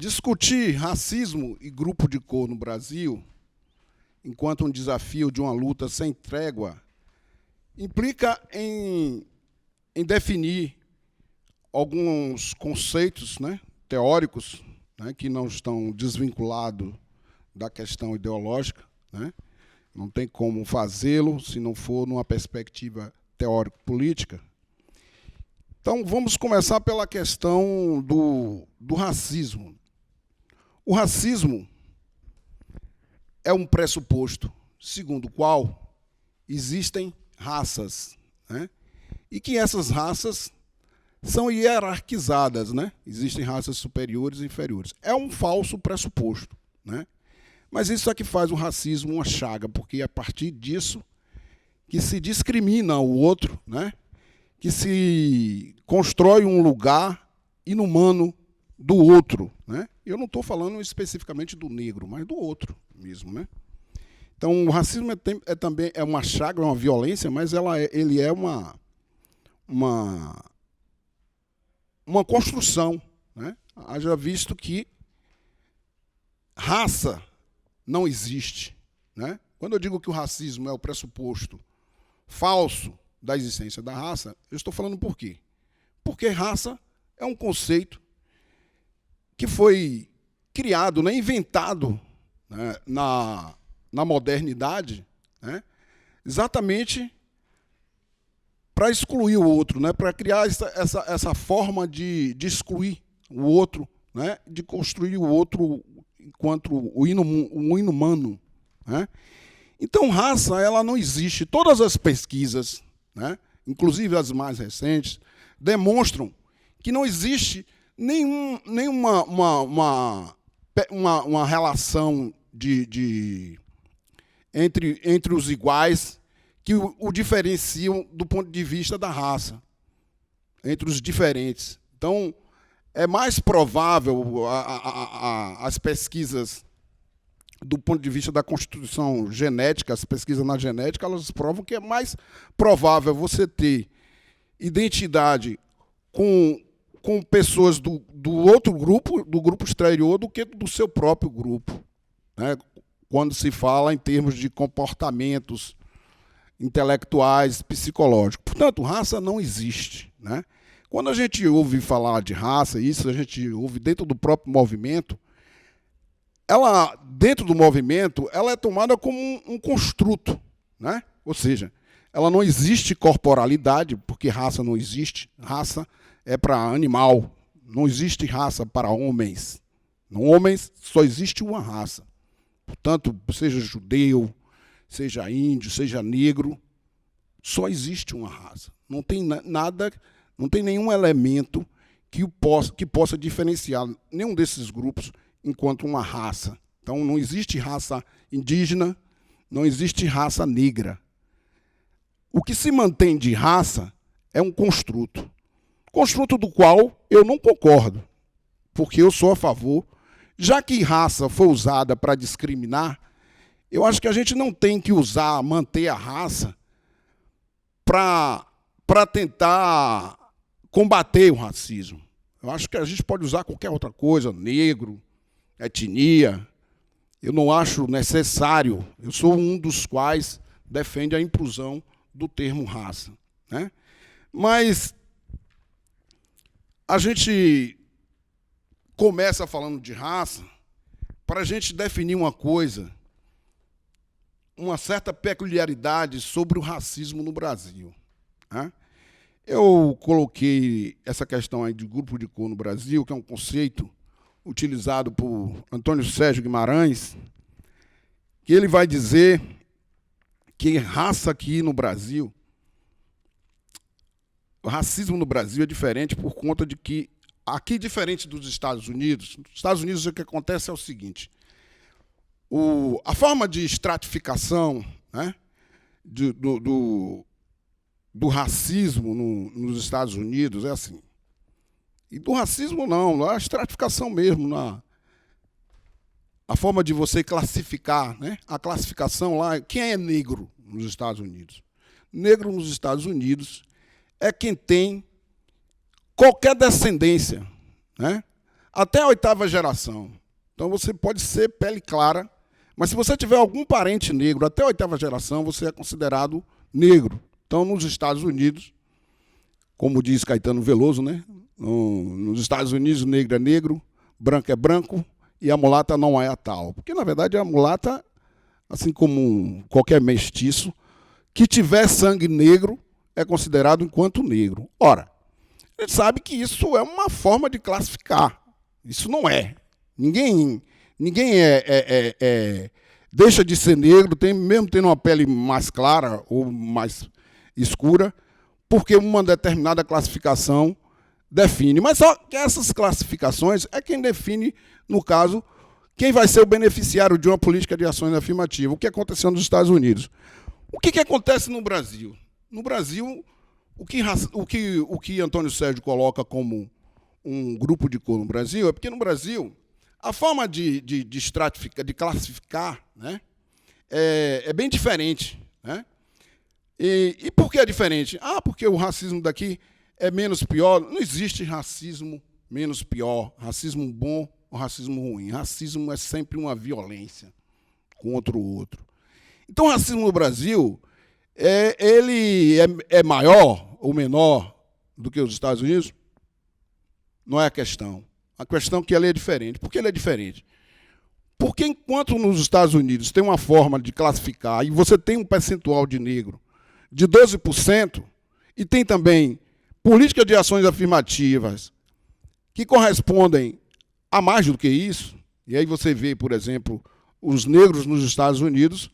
Discutir racismo e grupo de cor no Brasil, enquanto um desafio de uma luta sem trégua, implica em definir alguns conceitos, teóricos, que não estão desvinculados da questão ideológica. Não tem como fazê-lo se não for numa perspectiva teórico-política. Então, vamos começar pela questão do racismo. O racismo é um pressuposto segundo o qual existem raças, e que essas raças são hierarquizadas, Existem raças superiores e inferiores. É um falso pressuposto, Mas isso é que faz o racismo uma chaga, porque é a partir disso que se discrimina o outro, que se constrói um lugar inumano do outro. Eu não estou falando especificamente do negro, mas do outro mesmo. Então, o racismo também é uma chaga, é uma violência, mas ele é uma construção. Haja visto que raça não existe. Quando eu digo que o racismo é o pressuposto falso da existência da raça, eu estou falando por quê? Porque raça é um conceito que foi criado, inventado na modernidade, exatamente para excluir o outro, para criar essa forma de excluir o outro, de construir o outro enquanto o inumano. Então, raça ela não existe. Todas as pesquisas, inclusive as mais recentes, demonstram que não existe nenhuma uma relação entre os iguais que o diferenciam do ponto de vista da raça, entre os diferentes. Então, é mais provável as pesquisas do ponto de vista da constituição genética, as pesquisas na genética, elas provam que é mais provável você ter identidade com pessoas do outro grupo, do grupo exterior, do que do seu próprio grupo, quando se fala em termos de comportamentos intelectuais, psicológicos. Portanto, raça não existe. Quando a gente ouve falar de raça, isso a gente ouve dentro do próprio movimento, dentro do movimento, ela é tomada como um construto, Ou seja, ela não existe corporalidade, porque raça não existe. Raça é para animal, não existe raça para homens. No homens só existe uma raça. Portanto, seja judeu, seja índio, seja negro, só existe uma raça. Não tem nada, não tem nenhum elemento que possa diferenciar nenhum desses grupos enquanto uma raça. Então, não existe raça indígena, não existe raça negra. O que se mantém de raça é um construto. Construto do qual eu não concordo, porque eu sou a favor. Já que raça foi usada para discriminar, eu acho que a gente não tem que manter a raça para tentar combater o racismo. Eu acho que a gente pode usar qualquer outra coisa, negro, etnia. Eu não acho necessário. Eu sou um dos quais defende a inclusão do termo raça. Mas a gente começa falando de raça para a gente definir uma coisa, uma certa peculiaridade sobre o racismo no Brasil. Eu coloquei essa questão aí de grupo de cor no Brasil, que é um conceito utilizado por Antônio Sérgio Guimarães, que ele vai dizer que raça aqui no Brasil, o racismo no Brasil é diferente por conta de que, aqui diferente dos Estados Unidos, nos Estados Unidos o que acontece é o seguinte, a forma de estratificação do racismo nos Estados Unidos é assim. E do racismo não, a estratificação mesmo, a forma de você classificar, a classificação lá, quem é negro nos Estados Unidos? Negro nos Estados Unidos é quem tem qualquer descendência, até a 8ª geração. Então você pode ser pele clara, mas se você tiver algum parente negro até a 8ª geração, você é considerado negro. Então, nos Estados Unidos, como diz Caetano Veloso, né? Nos Estados Unidos, negro é negro, branco é branco e a mulata não é a tal. Porque, na verdade, a mulata, assim como qualquer mestiço, que tiver sangue negro é considerado enquanto negro. Ora, a gente sabe que isso é uma forma de classificar. Isso não é. Ninguém deixa de ser negro, mesmo tendo uma pele mais clara ou mais escura, porque uma determinada classificação define. Mas só que essas classificações é quem define, no caso, quem vai ser o beneficiário de uma política de ações afirmativas. O que aconteceu nos Estados Unidos? O que acontece no Brasil? No Brasil, o que Antônio Sérgio coloca como um grupo de cor no Brasil é porque no Brasil a forma de estratificar, de classificar, né, é bem diferente. Né? E por que é diferente? Porque o racismo daqui é menos pior. Não existe racismo menos pior, racismo bom ou racismo ruim. Racismo é sempre uma violência contra o outro. Então, o racismo no Brasil, ele é maior ou menor do que os Estados Unidos? Não é a questão. A questão é que ele é diferente. Por que ele é diferente? Porque enquanto nos Estados Unidos tem uma forma de classificar e você tem um percentual de negro de 12%, e tem também política de ações afirmativas que correspondem a mais do que isso, e aí você vê, por exemplo, os negros nos Estados Unidos,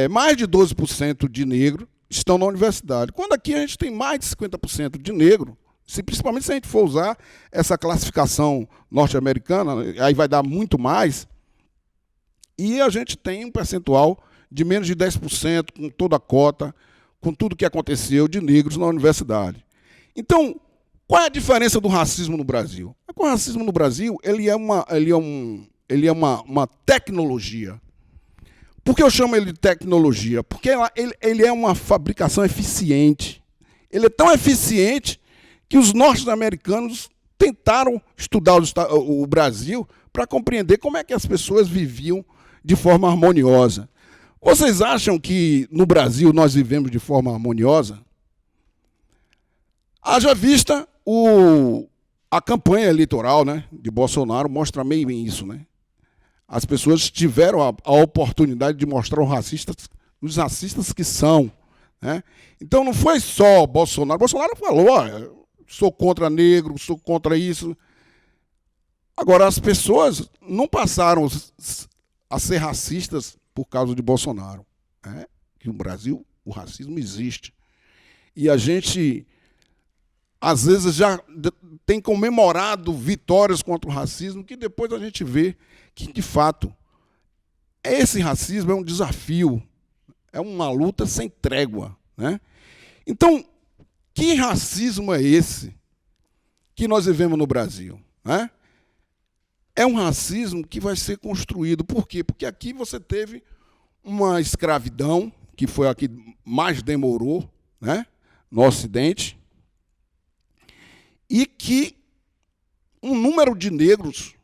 mais de 12% de negro estão na universidade. Quando aqui a gente tem mais de 50% de negro, principalmente se a gente for usar essa classificação norte-americana, aí vai dar muito mais, e a gente tem um percentual de menos de 10%, com toda a cota, com tudo que aconteceu de negros na universidade. Então, qual é a diferença do racismo no Brasil? O racismo no Brasil ele é uma tecnologia. Por que eu chamo ele de tecnologia? Porque ele é uma fabricação eficiente. Ele é tão eficiente que os norte-americanos tentaram estudar o Brasil para compreender como é que as pessoas viviam de forma harmoniosa. Vocês acham que no Brasil nós vivemos de forma harmoniosa? Haja vista a campanha eleitoral, né, de Bolsonaro mostra meio bem isso. Né? As pessoas tiveram a oportunidade de mostrar os racistas que são. Né? Então não foi só Bolsonaro. Bolsonaro falou, sou contra negro, sou contra isso. Agora, as pessoas não passaram a ser racistas por causa de Bolsonaro. Né? Que no Brasil o racismo existe. E a gente, às vezes, já tem comemorado vitórias contra o racismo, que depois a gente vê que, de fato, esse racismo é um desafio, é uma luta sem trégua. Né? Então, que racismo é esse que nós vivemos no Brasil? Né? É um racismo que vai ser construído. Por quê? Porque aqui você teve uma escravidão, que foi a que mais demorou, né, no Ocidente, e que um número de negros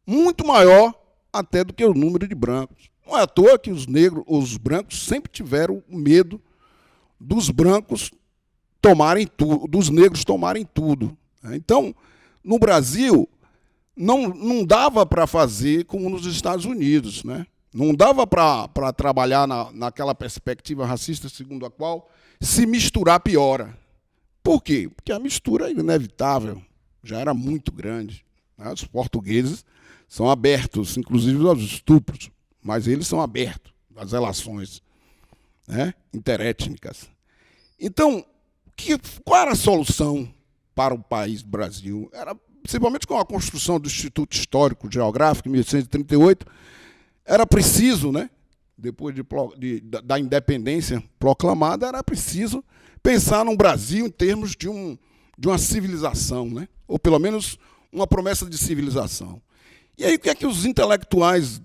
muito maior até do que o número de brancos. Não é à toa que os brancos sempre tiveram medo dos brancos tomarem tudo, dos negros tomarem tudo. Então, no Brasil, não dava para fazer como nos Estados Unidos, né? Não dava para trabalhar naquela perspectiva racista segundo a qual se misturar piora. Por quê? Porque a mistura é inevitável, já era muito grande. Né? Os portugueses são abertos, inclusive aos estupros, mas eles são abertos às relações, né, interétnicas. Então, qual era a solução para o país Brasil? Era, principalmente com a construção do Instituto Histórico Geográfico, em 1838, era preciso, né, depois da independência proclamada, era preciso pensar no Brasil em termos de uma civilização, né, ou pelo menos uma promessa de civilização. E aí o que é que os intelectuais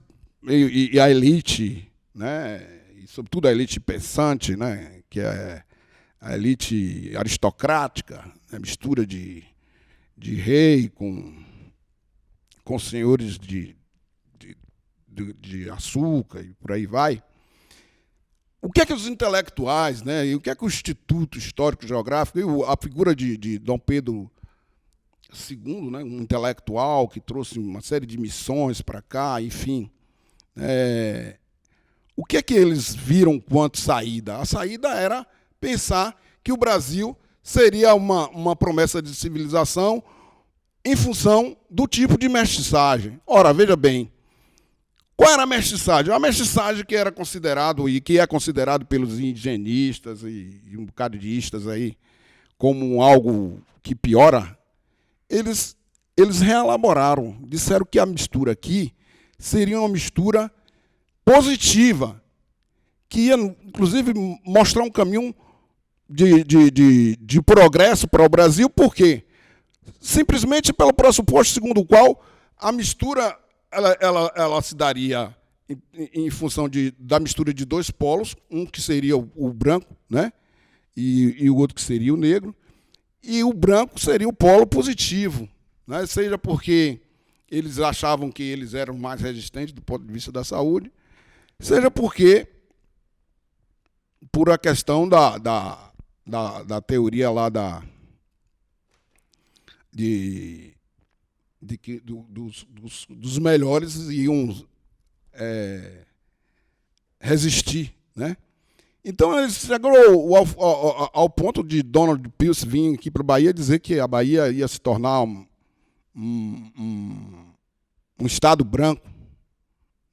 e a elite, né, e sobretudo a elite pensante, né, que é a elite aristocrática, a mistura de rei com com senhores de açúcar e por aí vai. O que é que os intelectuais, né, e o que é que o Instituto Histórico Geográfico, e a figura de Dom Pedro II, né, um intelectual que trouxe uma série de missões para cá, enfim, o que é que eles viram quanto saída? A saída era pensar que o Brasil seria uma promessa de civilização em função do tipo de mestiçagem. Ora, veja bem, qual era a mestiçagem? A mestiçagem que era considerado e que é considerado pelos indigenistas e um bocado de istas aí como algo que piora, eles reelaboraram, disseram que a mistura aqui seria uma mistura positiva, que ia, inclusive, mostrar um caminho de progresso para o Brasil, por quê? Simplesmente pelo pressuposto segundo o qual a mistura ela se daria em função da mistura de dois polos, um que seria o branco, né, e o outro que seria o negro, e o branco seria o polo positivo, né, seja porque eles achavam que eles eram mais resistentes do ponto de vista da saúde, seja porque, por a questão da teoria lá dos melhores iam resistir, né? Então, ele chegou ao ponto de Donald Pilce vir aqui para a Bahia dizer que a Bahia ia se tornar um estado branco,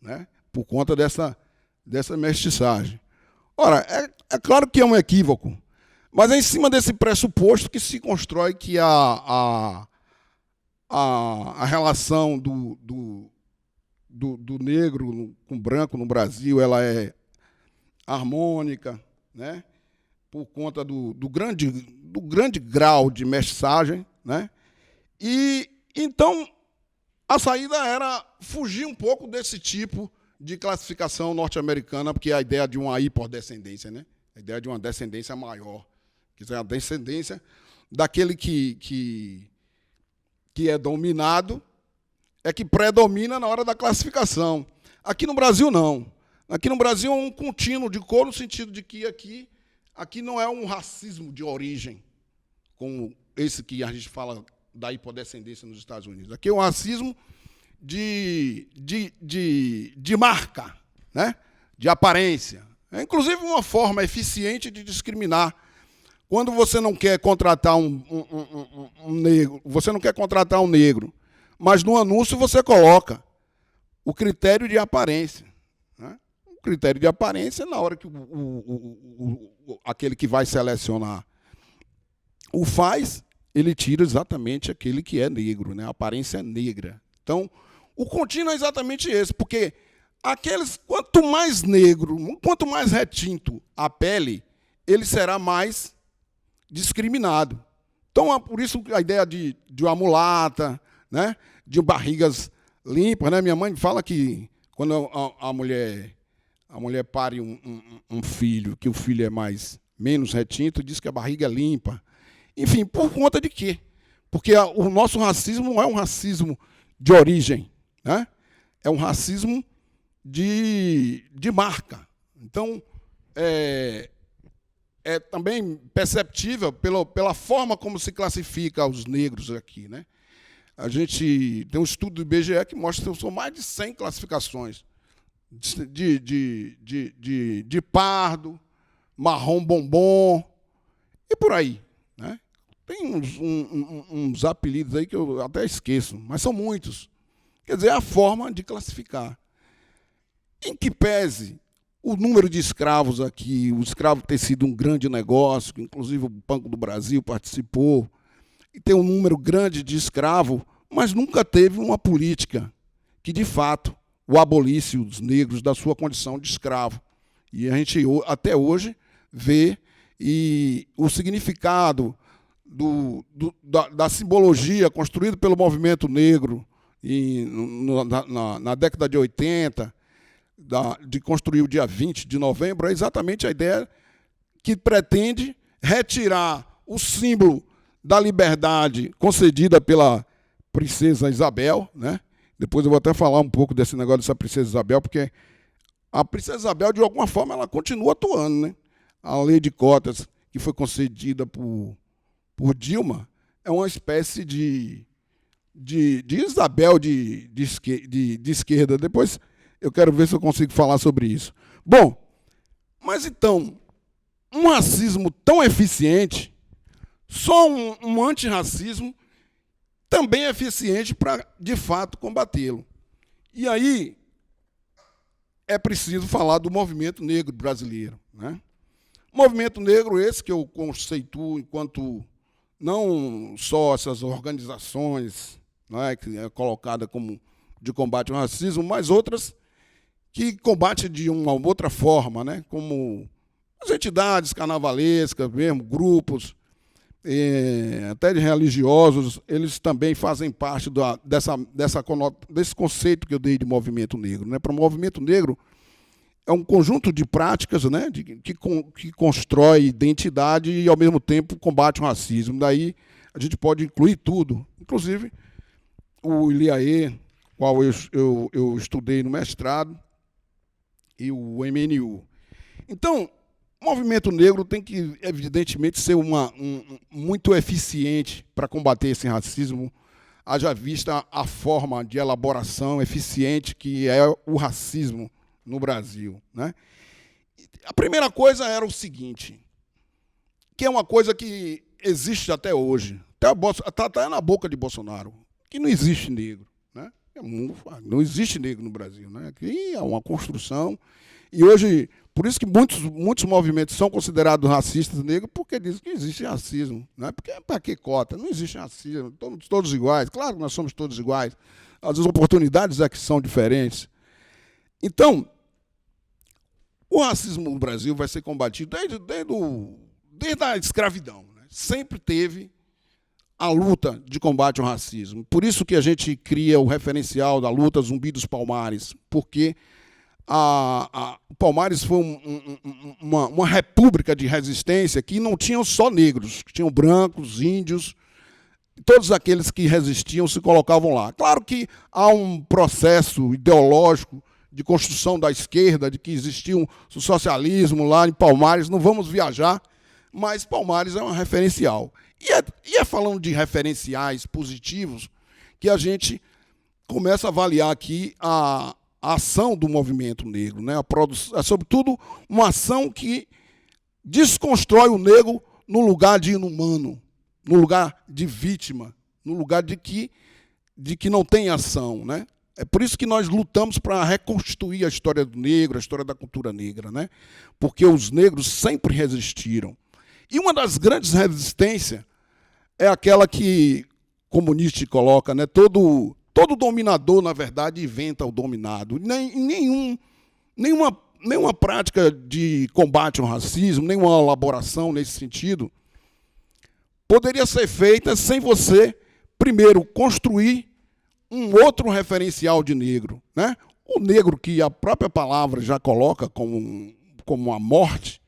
né? Por conta dessa mestiçagem. Ora, é claro que é um equívoco, mas é em cima desse pressuposto que se constrói que a relação do negro com o branco no Brasil ela é harmônica, né? Por conta do grande grau de mestiçagem, né? E então a saída era fugir um pouco desse tipo de classificação norte-americana, porque é a ideia de uma hiperdescendência, né? A ideia de uma descendência maior, quer dizer, a descendência daquele que é dominado, é que predomina na hora da classificação. Aqui no Brasil, não. Aqui no Brasil é um contínuo de cor, no sentido de que aqui não é um racismo de origem, como esse que a gente fala da hipodescendência nos Estados Unidos. Aqui é um racismo de marca, né? De aparência. É, inclusive, uma forma eficiente de discriminar. Quando você não quer contratar um negro, você não quer contratar um negro, mas no anúncio você coloca o critério de aparência, né? O critério de aparência, na hora que aquele que vai selecionar o faz, ele tira exatamente aquele que é negro, né? A aparência negra. Então, o contínuo é exatamente esse, porque quanto mais negro, quanto mais retinto a pele, ele será mais discriminado. Então, por isso a ideia de uma mulata, né, de barrigas limpas, né? Minha mãe fala que quando a mulher pare um filho, que o filho é menos retinto, diz que a barriga é limpa. Enfim, por conta de quê? Porque o nosso racismo não é um racismo de origem, né? É um racismo de marca. Então, é também perceptível pela forma como se classifica os negros aqui, né? A gente tem um estudo do IBGE que mostra que são mais de 100 classificações de pardo, marrom bombom e por aí, né? Tem uns apelidos aí que eu até esqueço, mas são muitos. Quer dizer, é a forma de classificar. Em que pese o número de escravos aqui, o escravo ter sido um grande negócio, que inclusive o Banco do Brasil participou, e tem um número grande de escravos, mas nunca teve uma política que, de fato, o abolisse os negros da sua condição de escravo. E a gente, até hoje, vê o significado da simbologia construída pelo movimento negro na década de 80, de construir o dia 20 de novembro, é exatamente a ideia que pretende retirar o símbolo da liberdade concedida pela princesa Isabel, né? Depois eu vou até falar um pouco desse negócio dessa Princesa Isabel, porque a Princesa Isabel, de alguma forma, ela continua atuando, né? A lei de cotas que foi concedida por Dilma é uma espécie de Isabel de esquerda. Depois eu quero ver se eu consigo falar sobre isso. Bom, mas então, um racismo tão eficiente, só um antirracismo também é eficiente para, de fato, combatê-lo. E aí é preciso falar do movimento negro brasileiro, né? Movimento negro esse que eu conceituo enquanto não só essas organizações, né, que é colocada como de combate ao racismo, mas outras que combatem de uma outra forma, né, como as entidades carnavalescas, mesmo grupos, até de religiosos, eles também fazem parte desse conceito que eu dei de movimento negro, né? Para o movimento negro é um conjunto de práticas, né, que constrói identidade e, ao mesmo tempo, combate o racismo. Daí a gente pode incluir tudo, inclusive o ILIAE, qual eu estudei no mestrado, e o MNU. Então, o movimento negro tem que, evidentemente, ser muito eficiente para combater esse racismo, haja vista a forma de elaboração eficiente que é o racismo no Brasil, né? A primeira coisa era o seguinte, que é uma coisa que existe até hoje, está até na boca de Bolsonaro, que não existe negro, né? Não existe negro no Brasil, né? Aqui é uma construção, e hoje, por isso que muitos movimentos são considerados racistas negros, porque dizem que existe racismo, né? Porque para que cota? Não existe racismo, todos iguais, claro que nós somos todos iguais, as oportunidades é que são diferentes. Então, o racismo no Brasil vai ser combatido desde a escravidão, né? Sempre teve a luta de combate ao racismo. Por isso que a gente cria o referencial da luta Zumbi dos Palmares, porque o Palmares foi uma república de resistência que não tinham só negros, que tinham brancos, índios, todos aqueles que resistiam se colocavam lá. Claro que há um processo ideológico de construção da esquerda, de que existia o socialismo lá em Palmares, não vamos viajar, mas Palmares é um referencial. E é falando de referenciais positivos que a gente começa a avaliar aqui a ação do movimento negro, né? Sobretudo uma ação que desconstrói o negro no lugar de inumano, no lugar de vítima, no lugar de que não tem ação, né? É por isso que nós lutamos para reconstruir a história do negro, a história da cultura negra, né? Porque os negros sempre resistiram. E uma das grandes resistências é aquela que comunista coloca, né? Todo dominador, na verdade, inventa o dominado. Nenhuma prática de combate ao racismo, nenhuma elaboração nesse sentido, poderia ser feita sem você, primeiro, construir um outro referencial de negro, né? O negro que a própria palavra já coloca como a morte,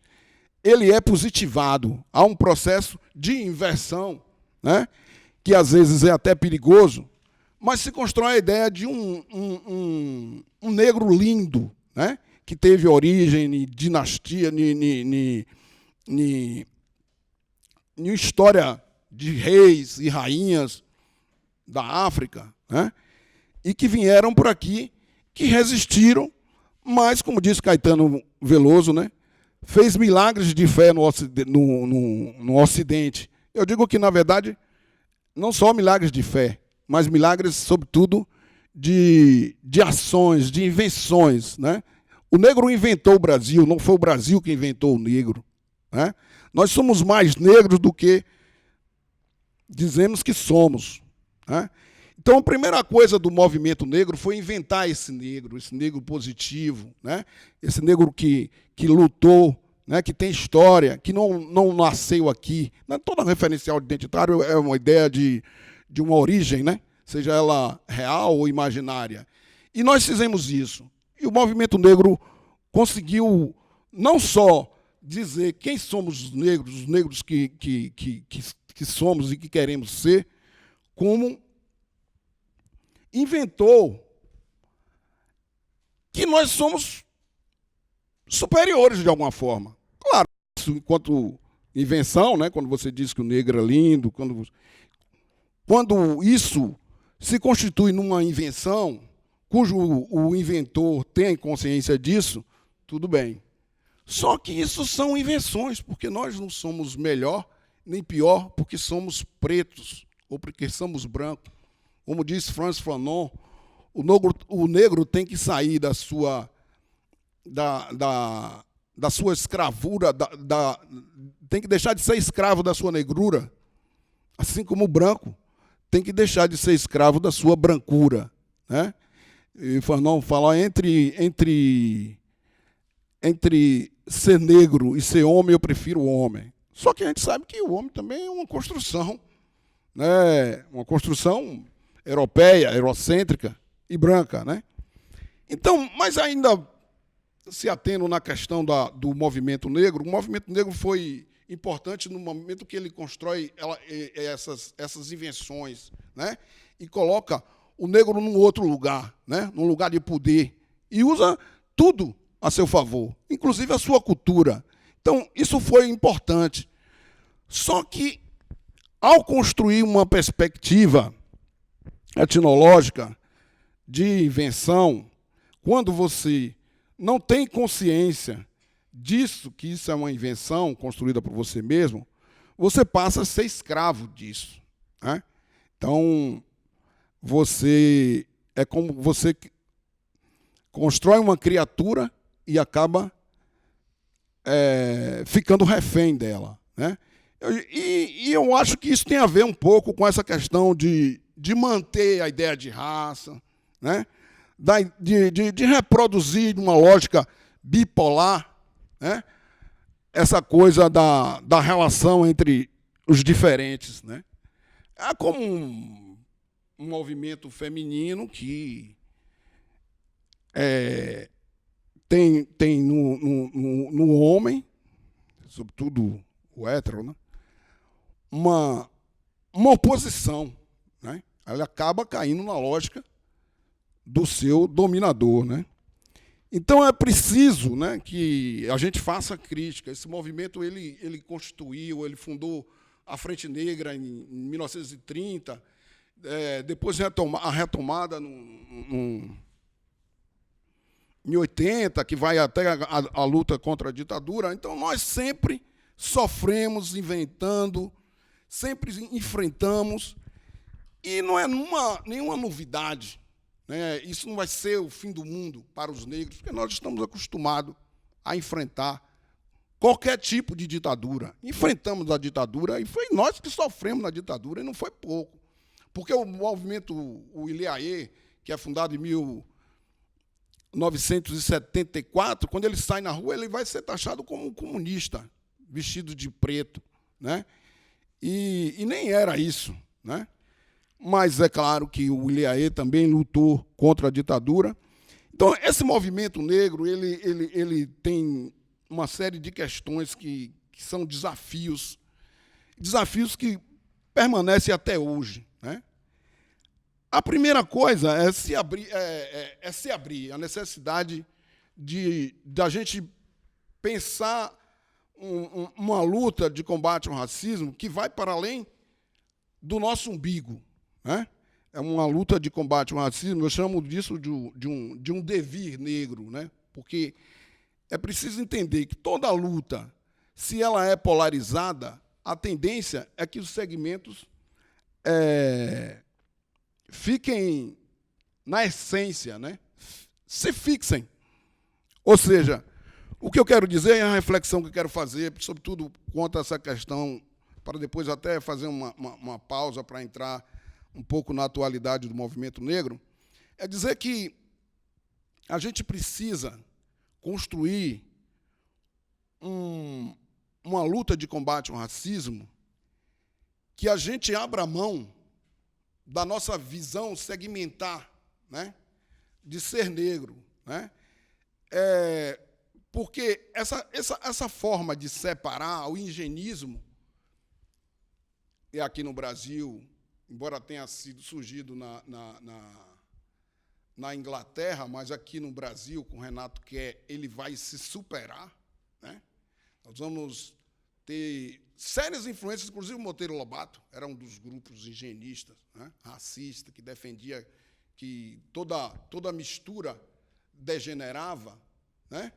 ele é positivado. Há um processo de inversão, né? Que às vezes é até perigoso, mas se constrói a ideia de um negro lindo, né? Que teve origem em dinastia, em história de reis e rainhas da África, né? E que vieram por aqui, que resistiram, mas, como disse Caetano Veloso, né? Fez milagres de fé no Ocidente. Eu digo que, na verdade, não só milagres de fé, mas milagres, sobretudo, de ações, de invenções, né? O negro inventou o Brasil, não foi o Brasil que inventou o negro, né? Nós somos mais negros do que dizemos que somos, né? Então, a primeira coisa do movimento negro foi inventar esse negro positivo, né? Esse negro que lutou, né? Que tem história, que não nasceu aqui. Todo referencial identitário é uma ideia de uma origem, né? Seja ela real ou imaginária. E nós fizemos isso. E o movimento negro conseguiu não só dizer quem somos os negros que somos e que queremos ser, como inventou que nós somos superiores de alguma forma. Claro, isso enquanto invenção, né, quando você diz que o negro é lindo, quando isso se constitui numa invenção, cujo o inventor tem consciência disso, tudo bem. Só que isso são invenções, porque nós não somos melhor nem pior porque somos pretos ou porque somos brancos. Como diz Franz Fanon, o negro tem que sair da sua escravura, tem que deixar de ser escravo da sua negrura, assim como o branco tem que deixar de ser escravo da sua brancura, né? E Fanon fala entre ser negro e ser homem, eu prefiro o homem. Só que a gente sabe que o homem também é uma construção, né? Uma construção europeia, eurocêntrica e branca, né? Então, mas ainda se atendo na questão do movimento negro, o movimento negro foi importante no momento que ele constrói essas invenções, né? E coloca o negro num outro lugar, né? Num lugar de poder, e usa tudo a seu favor, inclusive a sua cultura. Então, isso foi importante. Só que, ao construir uma perspectiva etnológica de invenção, quando você não tem consciência disso, que isso é uma invenção construída por você mesmo, você passa a ser escravo disso, né? Então, é como você constrói uma criatura e acaba ficando refém dela, né? E eu acho que isso tem a ver um pouco com essa questão de manter a ideia de raça, né? De reproduzir uma lógica bipolar, né? Essa coisa da relação entre os diferentes, né? É como um movimento feminino que tem no homem, sobretudo o hétero, né? uma oposição, né? Ela acaba caindo na lógica do seu dominador, né? Então é preciso, né, que a gente faça crítica. Esse movimento ele constituiu, ele fundou a Frente Negra em 1930, depois a retomada em 80, que vai até a luta contra a ditadura. Então nós sempre sofremos, inventando, sempre enfrentamos, e não é nenhuma novidade, né? Isso não vai ser o fim do mundo para os negros, porque nós estamos acostumados a enfrentar qualquer tipo de ditadura. Enfrentamos a ditadura, e foi nós que sofremos na ditadura, e não foi pouco. Porque o movimento, o Ilhaê, que é fundado em 1974, quando ele sai na rua, ele vai ser taxado como um comunista, vestido de preto, né? E nem era isso, né? Mas é claro que o Ilhaê também lutou contra a ditadura. Então, esse movimento negro ele tem uma série de questões que são desafios que permanecem até hoje, né? A primeira coisa é se abrir, a necessidade da gente pensar uma luta de combate ao racismo que vai para além do nosso umbigo, né? É uma luta de combate ao racismo, eu chamo disso de um devir negro, né? Porque é preciso entender que toda luta, se ela é polarizada, a tendência é que os segmentos fiquem na essência, né? Se fixem. Ou seja, o que eu quero dizer é a reflexão que eu quero fazer, sobretudo quanto a essa questão, para depois até fazer uma pausa para entrar um pouco na atualidade do movimento negro, é dizer que a gente precisa construir uma luta de combate ao racismo que a gente abra mão da nossa visão segmentar, né, de ser negro, né? Porque essa forma de separar, o eugenismo, e aqui no Brasil, embora tenha surgido na Inglaterra, mas aqui no Brasil, com o Renato Quer, ele vai se superar, né? Nós vamos ter sérias influências, inclusive o Monteiro Lobato era um dos grupos higienistas, né, racista, que defendia que toda mistura degenerava, né?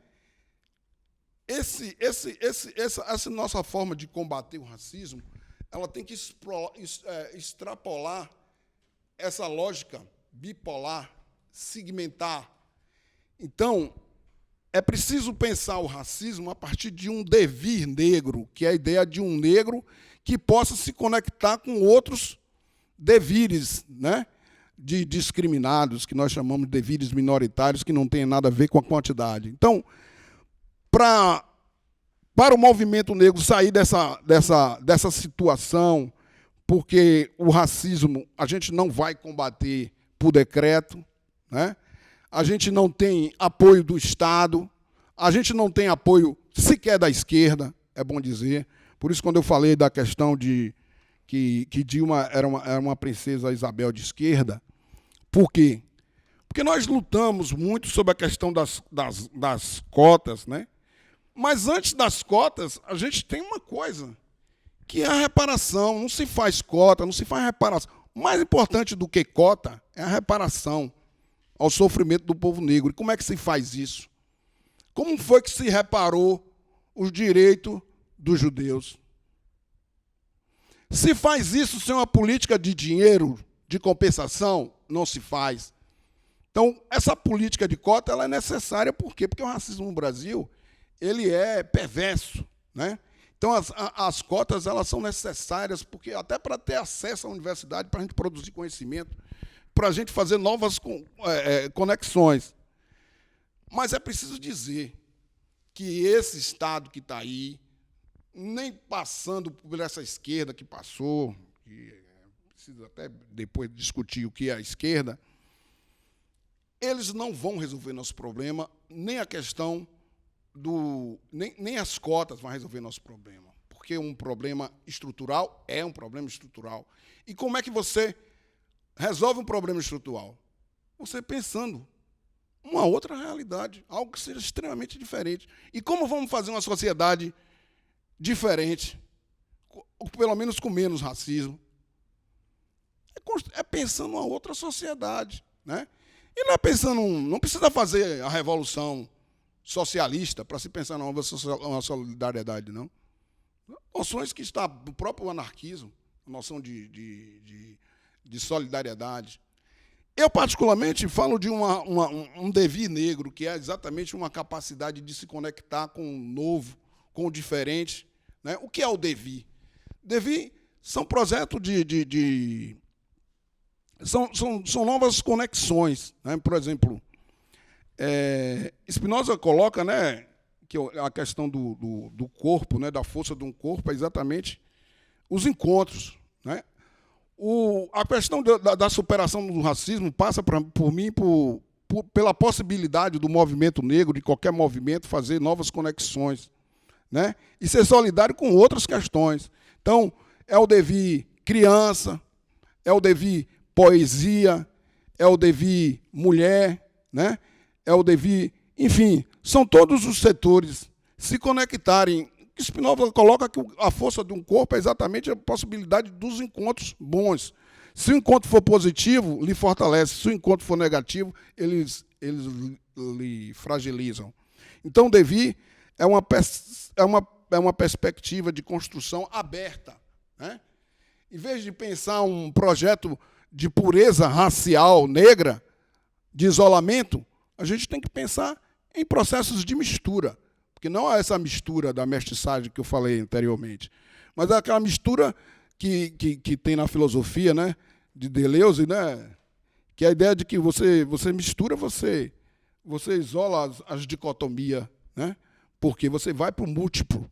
Essa nossa forma de combater o racismo, ela tem que extrapolar essa lógica bipolar, segmentar. Então, é preciso pensar o racismo a partir de um devir negro, que é a ideia de um negro que possa se conectar com outros devires, né, de discriminados, que nós chamamos de devires minoritários, que não tem nada a ver com a quantidade. Então, para o movimento negro sair dessa situação, porque o racismo a gente não vai combater por decreto, né? A gente não tem apoio do Estado, a gente não tem apoio sequer da esquerda, é bom dizer. Por isso, quando eu falei da questão de que Dilma era uma princesa Isabel de esquerda, por quê? Porque nós lutamos muito sobre a questão das cotas, né? Mas antes das cotas, a gente tem uma coisa, que é a reparação. Não se faz cota, não se faz reparação. O mais importante do que cota é a reparação ao sofrimento do povo negro. E como é que se faz isso? Como foi que se reparou os direitos dos judeus? Se faz isso sem uma política de dinheiro, de compensação, não se faz. Então, essa política de cota ela é necessária. Por quê? Porque o racismo no Brasil ele é perverso, né? Então, as cotas elas são necessárias, porque até para ter acesso à universidade, para a gente produzir conhecimento, para a gente fazer novas conexões. Mas é preciso dizer que esse Estado que está aí, nem passando por essa esquerda que passou, que precisa até depois discutir o que é a esquerda, eles não vão resolver nosso problema, nem a questão nem as cotas vão resolver nosso problema, porque um problema estrutural é um problema estrutural. E como é que você resolve um problema estrutural? Você pensando uma outra realidade, algo que seja extremamente diferente. E como vamos fazer uma sociedade diferente, ou pelo menos com menos racismo? É pensando uma outra sociedade, né? E não é pensando, não precisa fazer a revolução socialista para se pensar numa solidariedade, não. Noções que está do próprio anarquismo, a noção de solidariedade. Eu, particularmente, falo de um devir negro, que é exatamente uma capacidade de se conectar com o novo, com o diferente, né? O que é o devir? Devir são projetos são novas conexões, né? Por exemplo, Spinoza coloca, né, que a questão do corpo, né, da força de um corpo, é exatamente os encontros, né? A questão da superação do racismo passa, por mim, pela possibilidade do movimento negro, de qualquer movimento, fazer novas conexões, né? E ser solidário com outras questões. Então, é o devir criança, é o devir poesia, é o devir mulher, né? É o devir, enfim, são todos os setores se conectarem. Spinoza coloca que a força de um corpo é exatamente a possibilidade dos encontros bons. Se o encontro for positivo, lhe fortalece. Se o encontro for negativo, eles lhe fragilizam. Então, o devir é uma perspectiva de construção aberta, né? Em vez de pensar um projeto de pureza racial negra, de isolamento, a gente tem que pensar em processos de mistura, porque não é essa mistura da mestiçagem que eu falei anteriormente, mas é aquela mistura que tem na filosofia, né, de Deleuze, né, que é a ideia de que você mistura, você isola as dicotomias, né, porque você vai para o múltiplo.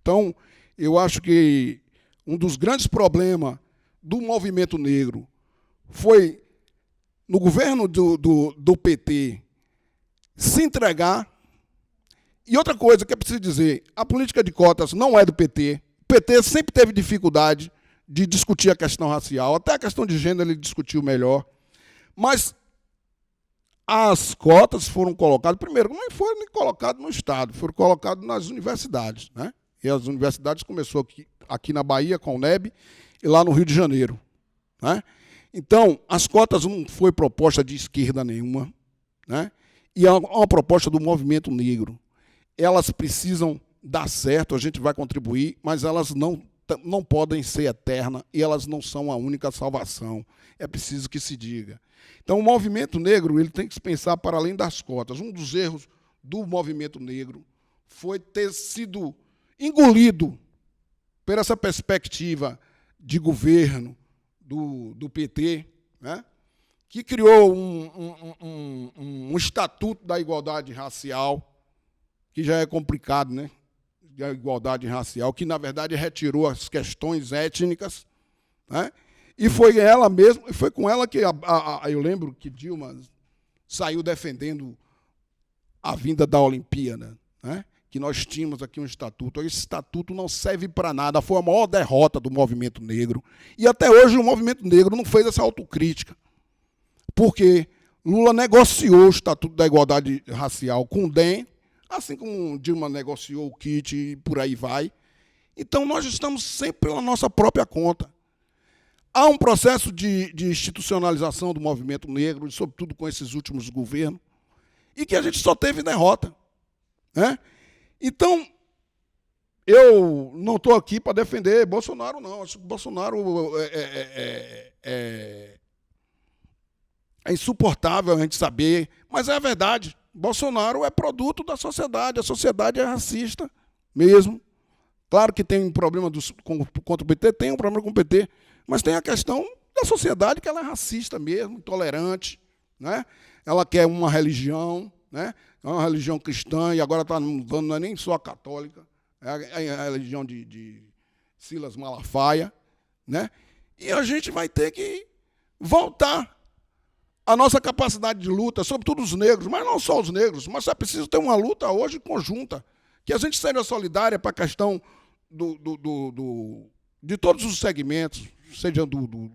Então, eu acho que um dos grandes problemas do movimento negro foi, no governo do PT, se entregar. E outra coisa que é preciso dizer, a política de cotas não é do PT. O PT sempre teve dificuldade de discutir a questão racial, até a questão de gênero ele discutiu melhor. Mas as cotas foram colocadas, primeiro, não foram colocadas no Estado, foram colocadas nas universidades, né? E as universidades começou aqui na Bahia, com a UNEB, e lá no Rio de Janeiro, né? Então, as cotas não foi proposta de esquerda nenhuma, né? E é uma proposta do movimento negro. Elas precisam dar certo, a gente vai contribuir, mas elas não podem ser eternas e elas não são a única salvação. É preciso que se diga. Então, o movimento negro ele tem que se pensar para além das cotas. Um dos erros do movimento negro foi ter sido engolido por essa perspectiva de governo do PT, né, que criou um estatuto da igualdade racial, que já é complicado, né? Da igualdade racial, que, na verdade, retirou as questões étnicas, né? E foi ela mesma, foi com ela que eu lembro que Dilma saiu defendendo a vinda da Olimpíada, né? Que nós tínhamos aqui um estatuto. Esse estatuto não serve para nada, foi a maior derrota do movimento negro. E até hoje o movimento negro não fez essa autocrítica, porque Lula negociou o estatuto da igualdade racial com o DEM, assim como Dilma negociou o kit e por aí vai. Então, nós estamos sempre pela nossa própria conta. Há um processo de institucionalização do movimento negro, sobretudo com esses últimos governos, e que a gente só teve derrota, né? Então, eu não estou aqui para defender Bolsonaro, não. Acho que Bolsonaro é insuportável a gente saber, mas é a verdade. Bolsonaro é produto da sociedade, a sociedade é racista mesmo. Claro que tem um problema contra o PT, tem um problema com o PT, mas tem a questão da sociedade que ela é racista mesmo, intolerante, né? Ela quer uma religião, né? É uma religião cristã, e agora está mudando, não é nem só a católica, é a religião de Silas Malafaia, né? E a gente vai ter que voltar a nossa capacidade de luta, sobretudo os negros, mas não só os negros, mas é preciso ter uma luta hoje conjunta, que a gente seja solidária para a questão de todos os segmentos, seja do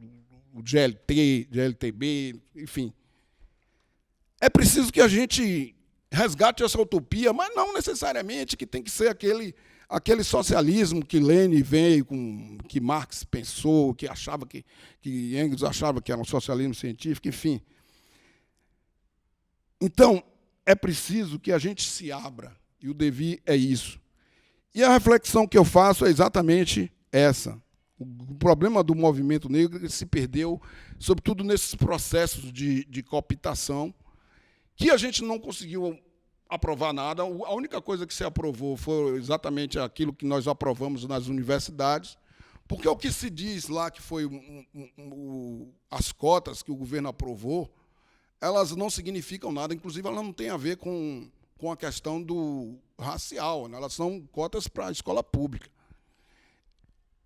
GLT, GLTB, enfim. É preciso que a gente resgate essa utopia, mas não necessariamente que tem que ser aquele socialismo que Lenin veio, que Marx pensou, que achava que Engels achava que era um socialismo científico, enfim. Então, é preciso que a gente se abra, e o devir é isso. E a reflexão que eu faço é exatamente essa. O problema do movimento negro se perdeu, sobretudo nesses processos de cooptação, que a gente não conseguiu aprovar nada. A única coisa que se aprovou foi exatamente aquilo que nós aprovamos nas universidades, porque o que se diz lá que foi as cotas que o governo aprovou, elas não significam nada, inclusive elas não têm a ver com a questão do racial, né? Elas são cotas para a escola pública.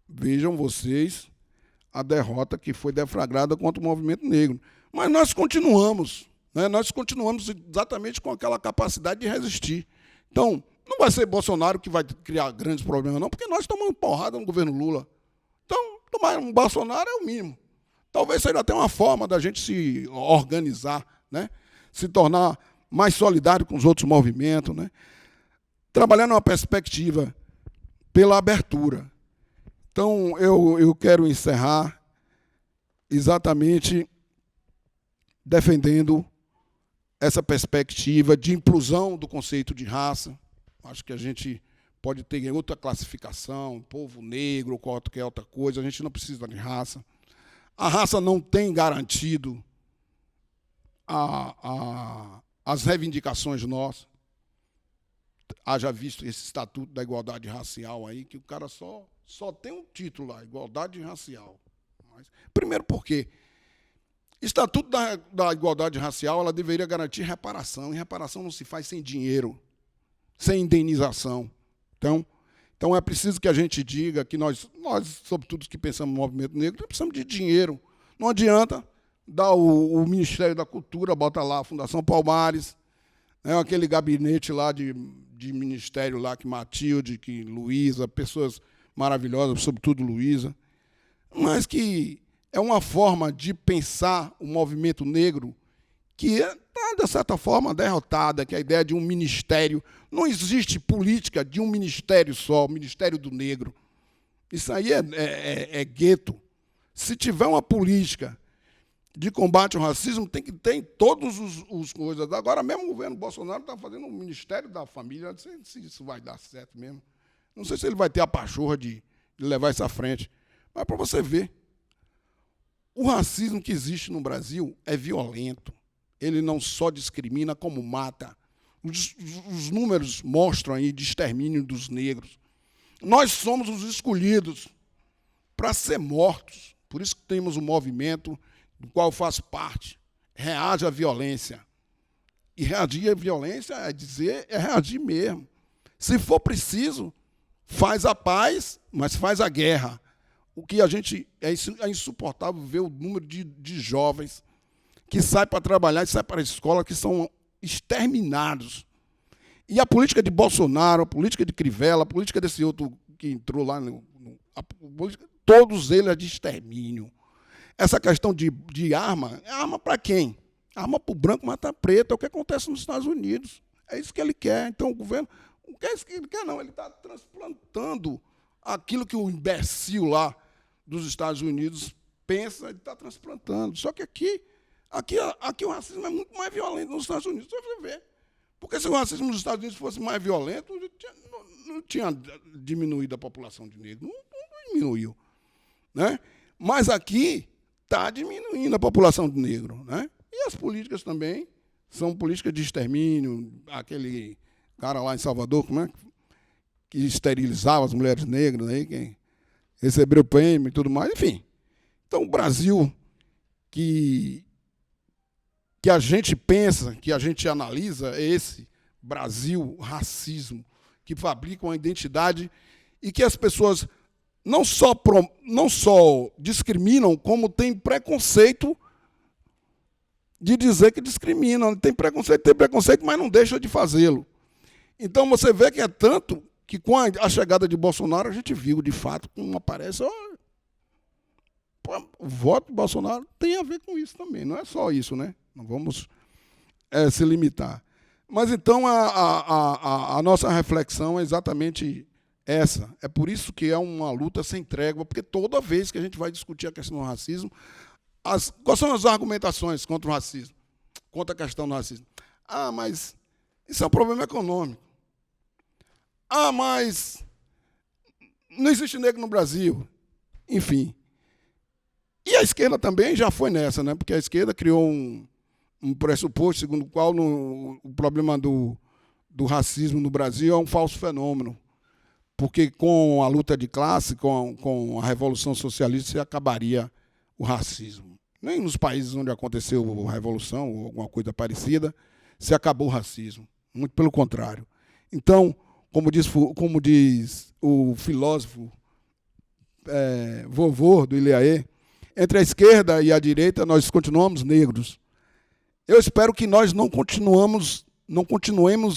Vejam vocês a derrota que foi deflagrada contra o movimento negro. Mas nós continuamos, né? Nós continuamos exatamente com aquela capacidade de resistir. Então, não vai ser Bolsonaro que vai criar grandes problemas, não, porque nós tomamos porrada no governo Lula. Então, tomar um Bolsonaro é o mínimo. Talvez seja até uma forma da gente se organizar, né? Se tornar mais solidário com os outros movimentos, né? Trabalhar numa perspectiva pela abertura. Então, eu quero encerrar exatamente defendendo essa perspectiva de inclusão do conceito de raça. Acho que a gente pode ter outra classificação, povo negro ou qualquer outra coisa, a gente não precisa de raça. A raça não tem garantido as reivindicações nossas. Haja visto esse estatuto da igualdade racial aí, que o cara só tem um título lá, igualdade racial. Mas, primeiro porque estatuto da igualdade racial ela deveria garantir reparação, e reparação não se faz sem dinheiro, sem indenização. Então é preciso que a gente diga que nós sobretudo os que pensamos no movimento negro, precisamos de dinheiro. Não adianta dar o Ministério da Cultura, bota lá a Fundação Palmares, né, aquele gabinete lá de ministério lá, que Matilde, que Luísa, pessoas maravilhosas, sobretudo Luísa, mas que é uma forma de pensar o movimento negro que está, de certa forma, derrotada, que é a ideia de um ministério. Não existe política de um ministério só, o Ministério do Negro. Isso aí é gueto. Se tiver uma política de combate ao racismo, tem que ter em todos os coisas. Agora mesmo o governo Bolsonaro está fazendo um Ministério da Família, não sei se isso vai dar certo mesmo. Não sei se ele vai ter a pachorra de levar isso à frente. Mas para você ver, o racismo que existe no Brasil é violento. Ele não só discrimina, como mata. Os números mostram aí de extermínio dos negros. Nós somos os escolhidos para ser mortos. Por isso que temos um movimento do qual eu faço parte. Reage à violência. E reagir à violência é reagir mesmo. Se for preciso, faz a paz, mas faz a guerra. O que a gente é insuportável ver o número de jovens que saem para trabalhar e saem para a escola, que são exterminados. E a política de Bolsonaro, a política de Crivella, a política desse outro que entrou lá, todos eles é de extermínio. Essa questão de arma, é arma para quem? Arma para o branco matar preto, é o que acontece nos Estados Unidos. É isso que ele quer. Então o governo, não é isso que ele quer, não. Ele está transplantando aquilo que o imbecil lá dos Estados Unidos pensa, ele está transplantando. Só que aqui o racismo é muito mais violento nos Estados Unidos. Você vê. Porque se o racismo nos Estados Unidos fosse mais violento, não tinha diminuído a população de negros. Não diminuiu. Né? Mas aqui está diminuindo a população de negro. Né? E as políticas também são políticas de extermínio. Aquele cara lá em Salvador, como é? Que esterilizava as mulheres negras, aí, quem recebeu o prêmio e tudo mais. Enfim. Então, o Brasil que a gente pensa, que a gente analisa, é esse Brasil racismo, que fabrica uma identidade e que as pessoas não só discriminam, como têm preconceito de dizer que discriminam. Tem preconceito, mas não deixa de fazê-lo. Então você vê que é tanto que com a chegada de Bolsonaro a gente viu, de fato, como aparece... O voto de Bolsonaro tem a ver com isso também, não é só isso, né? Não vamos se limitar. Mas então a nossa reflexão é exatamente essa. É por isso que é uma luta sem trégua, porque toda vez que a gente vai discutir a questão do racismo, quais são as argumentações contra o racismo, contra a questão do racismo? Ah, mas isso é um problema econômico. Ah, mas não existe negro no Brasil. Enfim. E a esquerda também já foi nessa, né? Porque a esquerda criou um pressuposto segundo o qual o problema do racismo no Brasil é um falso fenômeno. Porque com a luta de classe, com a Revolução Socialista, se acabaria o racismo. Nem nos países onde aconteceu a Revolução ou alguma coisa parecida, se acabou o racismo. Muito pelo contrário. Então, como diz o filósofo vovô do Ilhaê, entre a esquerda e a direita, nós continuamos negros. Eu espero que nós não continuemos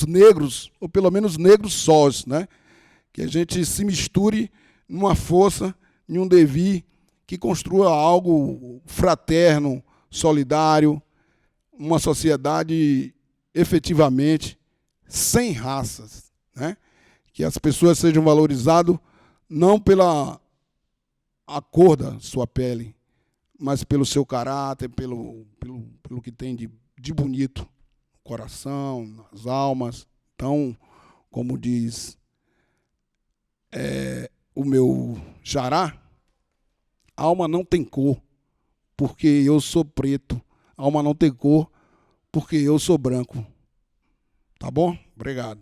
negros, ou pelo menos negros sós, né? Que a gente se misture numa força, em um devir, que construa algo fraterno, solidário, uma sociedade efetivamente sem raças, né? Que as pessoas sejam valorizadas não pela cor da sua pele, mas pelo seu caráter, pelo que tem de bonito no coração, nas almas. Então, como diz o meu xará, alma não tem cor, porque eu sou preto. Alma não tem cor, porque eu sou branco. Tá bom? Obrigado.